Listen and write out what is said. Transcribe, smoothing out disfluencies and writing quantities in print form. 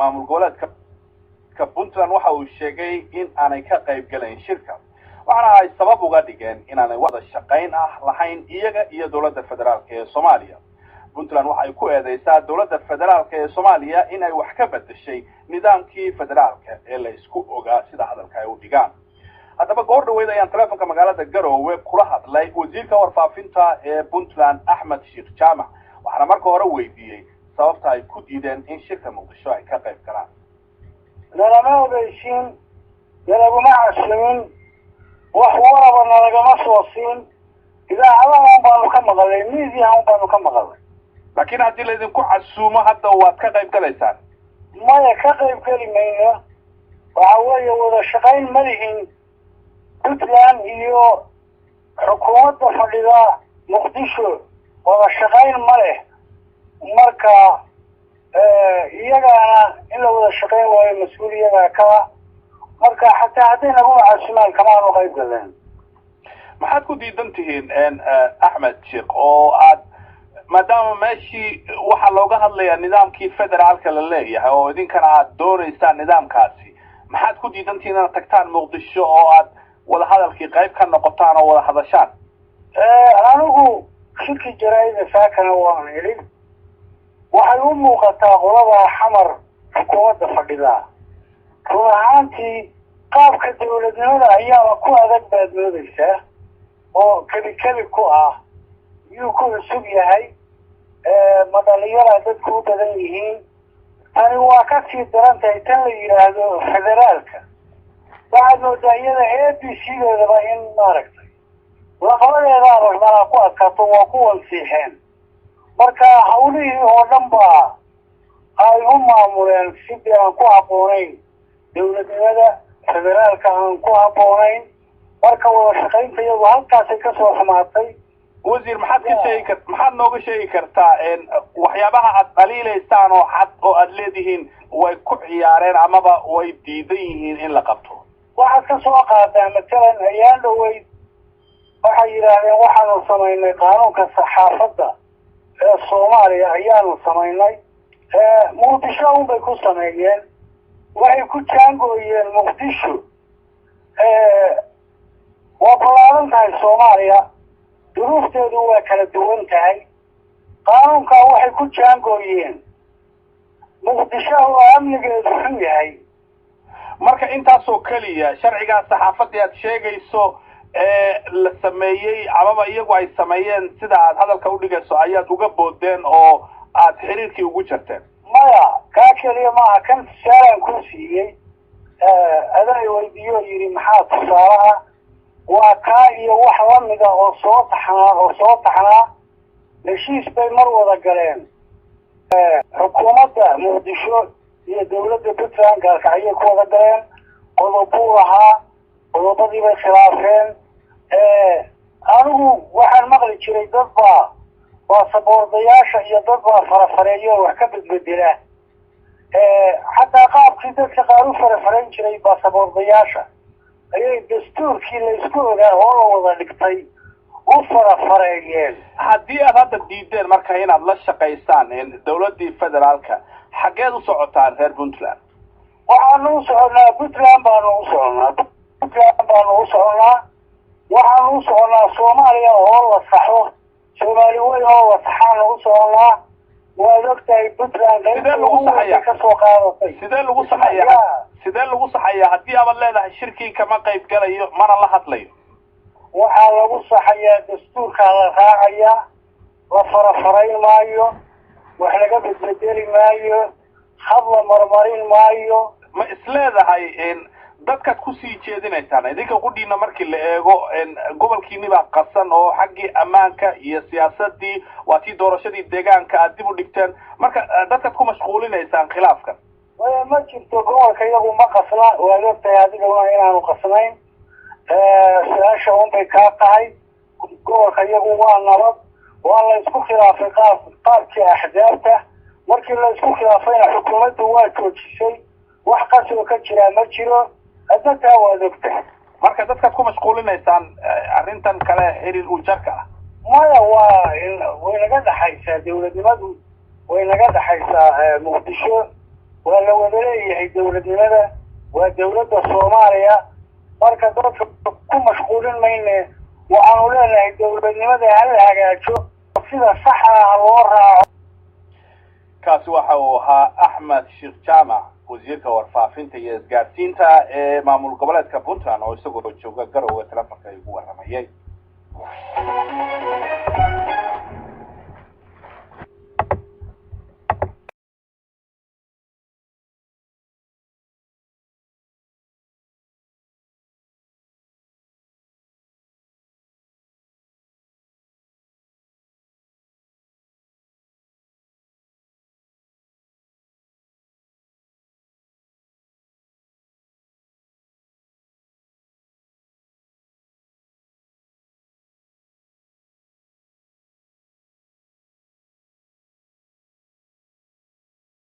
maamul goboleedka Puntland waxa uu sheegay in aanay ka qayb galayn shirka waxaana ay sabab uga dhigeen inaanay wada shaqayn lahayn iyaga iyo dowladda federaalka ee Soomaaliya. Puntland waxa ay ku eedeysaa dowladda federaalka ee Soomaaliya in ay wax ka bedeshay nidaamkii federaalka ee la isku ogaa sida hadalka ay u dhigaan. haddaba goor dhaweyd ayaan telefonka magaalada Garowe kula hadlay wasiirka warfaafinta ee Puntland Axmed Sheikh Jaamac waxaana marka hore weydiiyay sababta ay ku diideen in shirka Muqdisho ay ka qayb galaan. lama ogeysiin laguma casumin wax waraba lagama soo siin idaacadaha baanu ka maqalay miidiyaha baanu ka maqalay laakiin haddii la idinku casuumo hadda waad ka qayb galaysaan maya ka qayb gali mayno waxa weeye wada shaqayn ma lihin Puntland iyo xukuumadda fadhida Muqdisho wada shaqayn ma leh marka iyagana in la wada shaqayn waayo mas-uuliyada ka marka xataa hadday nagu casumaan kamaanu qayb galeen. maxaad ku diidan tihiin Axmed Sheikh oo aad maadaama meeshii waxa looga hadlayaa nidaamkii federaalka la leeyahay oo idinkana aad doonaysaan nidaamkaasi maxaad ku diidan tihiin inaad tagtaan Muqdisho oo aad wada hadalkii qayb ka noqotaan oo wada hadashaan? anigu shirki jaraa'id saakana waan helay waxay u muuqataa qolada xamar xukuumadda fadhida run ahaantii qaabka dowladnimada ayaa ku adag baad moodaysaa oo keli ku ah yuu ku cusub yahay ma dhalinyara dadku u badan yihiin tani waa ka sii daran tahay tan la yidhaahdo federaalka waxaad moodaa iyada ABC-deedaba in maaragtay laqabadeeda aragmana ku adkaato waa ku wansiixeen marka hawlihii oo dhan ba ay u maamuleen sidii aan ku habboonayn dowladnimada federaalka aan ku habboonayn marka wada shaqaynta iyadu halkaasay kasoo xumaatay. wasiir maxaad nooga sheegi kartaa waxyaabaha aad dhaliilaysaan oo cad oo aad leedihiin way ku ciyaareen amaba way diidan yihiin in la qabto? waxaad ka soo qaadaa matalan ayaan dhaweyd waxay yidhaahdeen waxaanu samaynay qaanuunka saxaafadda ee Soomaaliya ayaanu samaynay Muqdisho unbay ku sameeyeen waxay ku jaangooyeen Muqdisho waa ballaaran tahay Soomaaliya duruufteedu waa kala duwan tahay qaanuunka waxay ku jaangooyeen Muqdisho oo amnigeedu xun yahay marka intaasoo kaliya sharciga saxaafadda aad sheegayso la sameeyay amaba iyagu ay sameeyeen sida aad hadalka u dhigayso ayaad uga boodeen oo aad xiriirkii ugu jirteen? maya kaa keliya maaha kan tusaalaan ku siiyey aday weydiiyo yidhi maxaa tusaalaha waa kaa iyo wax lamida oo soo taxnaa heshiis bay mar wada galeen xukuumadda Muqdisho iyo dowladda Puntland gaalkacyay ku wada galeen qodobuu lahaa qodobadii bay khilaafeen anigu waxaan maqli jiray dad baa saboordayaasha iyo dad baa farafareeyo wax ka bedbedela xataa qaabkii dadka qaar u farafareyn jiray baa saboordayaasha ayay dastuurkii la isku ogaa oo la wada dhigtay u farafareeyeen. haddii aad hadda diideen marka inaad la shaqaysaan dowladdii federaalka xaggeed u socotaan reer Puntland? waxaanu u soconaa Puntland baanu u soconaa waxaanu u soconaa Soomaaliya oo la saxo Soomaali weyn oo la saxaana u soconaa waad ogtahay Puntland ka soo qaadatay sidee lagu saxayaa haddii aad leedahay shirkii kama qayb galayo mana la hadlayo? waxaa lagu saxayaa dastuurka la raacayaa la farafarayn maayo wax laga bedbedeli maayo had la marmarin maayo. ma isleedahay dadkaad kusii jeedinaysaan idinka qudhiina markii la eego gobolkiini baa qasan oo xaggii ammaanka iyo siyaasadii waa tii doorashadii deegaanka aad dib u dhigteen marka dadkaad ku mashquulinaysaan khilaafkan? ma jirto gobolka iyagu ma qasna waad ogtahay adiguna inaanu qasnayn su-aasha unbay kaa tahay gobolka iyagu waa nabad waa la isku khilaafay qaabkii axdaabta markii la isku khilaafayna xukuumaddu waa joojisay wax qasoo ka jiraa ma jiro haddataa waad ogtahay marka dadkaad ku mashquulinaysaan arrintan kale xiriir u jarka ah? maya way naga dhaxaysaa dowladnimadu way naga dhaxaysaa Muqdisho ولا ودلية هي دولة لماذا ودولة الصومالية مركز دولة كل مشغولين منه وعنوا لنا هي دولة لماذا هل هاجاتشو سيدا صحة الورع kaasi waxa uu ahaa Axmed Sheekh Jaamac wasiirka warfaafinta iyo isgaarsiinta ee maamul goboleedka Puntland oo isagoo jooga Garowe telefoonka ugu waramayay